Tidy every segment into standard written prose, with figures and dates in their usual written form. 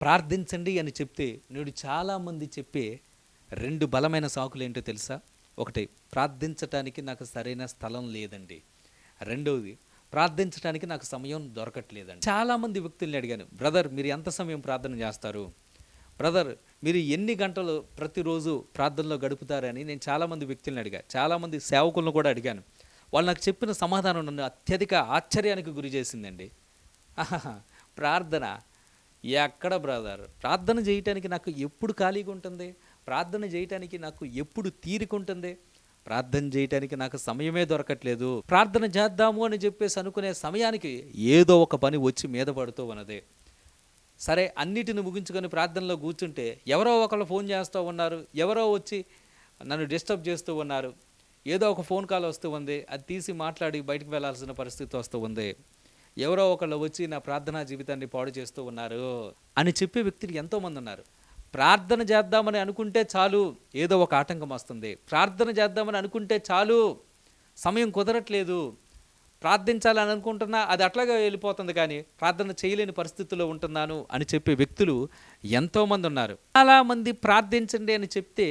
ప్రార్థించండి అని చెప్తే నేడు చాలామంది చెప్పే 2 బలమైన సాకులేంటో తెలుసా? ఒకటి, ప్రార్థించటానికి నాకు సరైన స్థలం లేదండి. రెండవది, ప్రార్థించటానికి నాకు సమయం దొరకట్లేదండి. చాలామంది వ్యక్తుల్ని అడిగాను, బ్రదర్ మీరు ఎంత సమయం ప్రార్థన చేస్తారు? బ్రదర్ మీరు ఎన్ని గంటలు ప్రతిరోజు ప్రార్థనలో గడుపుతారని నేను చాలామంది వ్యక్తుల్ని అడిగా. చాలామంది సేవకులను కూడా అడిగాను. వాళ్ళు నాకు చెప్పిన సమాధానం నన్ను అత్యధిక ఆశ్చర్యానికి గురి చేసిందండి. ఆహాహా! ప్రార్థన ఎక్కడ బ్రదర్? ప్రార్థన చేయటానికి నాకు ఎప్పుడు ఖాళీగా ఉంటుంది? ప్రార్థన చేయటానికి నాకు ఎప్పుడు తీరిక ఉంటుంది? ప్రార్థన చేయటానికి నాకు సమయమే దొరకట్లేదు. ప్రార్థన చేద్దాము అని చెప్పేసి అనుకునే సమయానికి ఏదో ఒక పని వచ్చి మీద పడుతూ ఉన్నది. సరే అన్నిటిని ముగించుకొని ప్రార్థనలో కూర్చుంటే ఎవరో ఒకళ్ళు ఫోన్ చేస్తూ ఉన్నారు, ఎవరో వచ్చి నన్ను డిస్టర్బ్ చేస్తూ ఉన్నారు, ఏదో ఒక ఫోన్ కాల్ వస్తూ ఉంది, అది తీసి మాట్లాడి బయటకు వెళ్ళాల్సిన పరిస్థితి వస్తూ ఉంది, ఎవరో ఒకళ్ళు వచ్చి నా ప్రార్థనా జీవితాన్ని పాడు చేస్తూ ఉన్నారు అని చెప్పే వ్యక్తులు ఎంతోమంది ఉన్నారు. ప్రార్థన చేద్దామని అనుకుంటే చాలు ఏదో ఒక ఆటంకం వస్తుంది, ప్రార్థన చేద్దామని అనుకుంటే చాలు సమయం కుదరట్లేదు, ప్రార్థించాలని అనుకుంటున్నా అది అట్లాగే వెళ్ళిపోతుంది కానీ ప్రార్థన చేయలేని పరిస్థితుల్లో ఉంటున్నాను అని చెప్పే వ్యక్తులు ఎంతోమంది ఉన్నారు. చాలామంది ప్రార్థించండి అని చెప్తే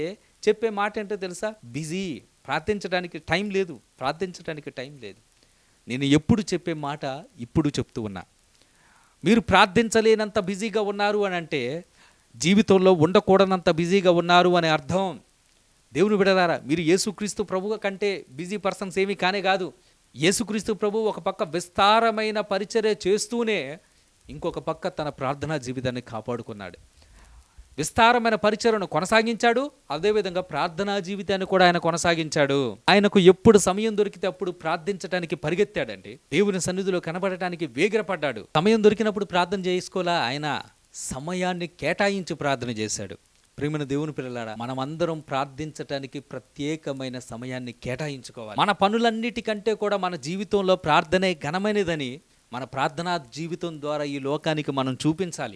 చెప్పే మాట ఏంటో తెలుసా? బిజీ, ప్రార్థించడానికి టైం లేదు, ప్రార్థించడానికి టైం లేదు. నేను ఎప్పుడు చెప్పే మాట ఇప్పుడు చెప్తూ ఉన్నా. మీరు ప్రార్థించలేనంత బిజీగా ఉన్నారు అని అంటే జీవితంలో ఉండకూడనంత బిజీగా ఉన్నారు అనే అర్థం. దేవుని బిడ్డలారా, మీరు యేసుక్రీస్తు ప్రభువు కంటే బిజీ పర్సన్స్ ఏమీ కానే కాదు. యేసుక్రీస్తు ప్రభు ఒక పక్క విస్తారమైన పరిచర్య చేస్తూనే ఇంకొక పక్క తన ప్రార్థనా జీవితాన్ని కాపాడుకున్నాడు. విస్తారమైన పరిచర్యను కొనసాగించాడు, అదేవిధంగా ప్రార్థనా జీవితాన్ని కూడా ఆయన కొనసాగించాడు. ఆయనకు ఎప్పుడు సమయం దొరికితే అప్పుడు ప్రార్థించడానికి పరిగెత్తాడండి. దేవుని సన్నిధిలో కనబడటానికి వేగిరపడ్డాడు. సమయం దొరికినప్పుడు ప్రార్థన చేసుకోలా, ఆయన సమయాన్ని కేటాయించి ప్రార్థన చేశాడు. ప్రియమైన దేవుని పిల్లలారా, మనమందరం ప్రార్థించటానికి ప్రత్యేకమైన సమయాన్ని కేటాయించుకోవాలి. మన పనులన్నిటికంటే కూడా మన జీవితంలో ప్రార్థనే ఘనమైనదని మన ప్రార్థనా జీవితం ద్వారా ఈ లోకానికి మనం చూపించాలి.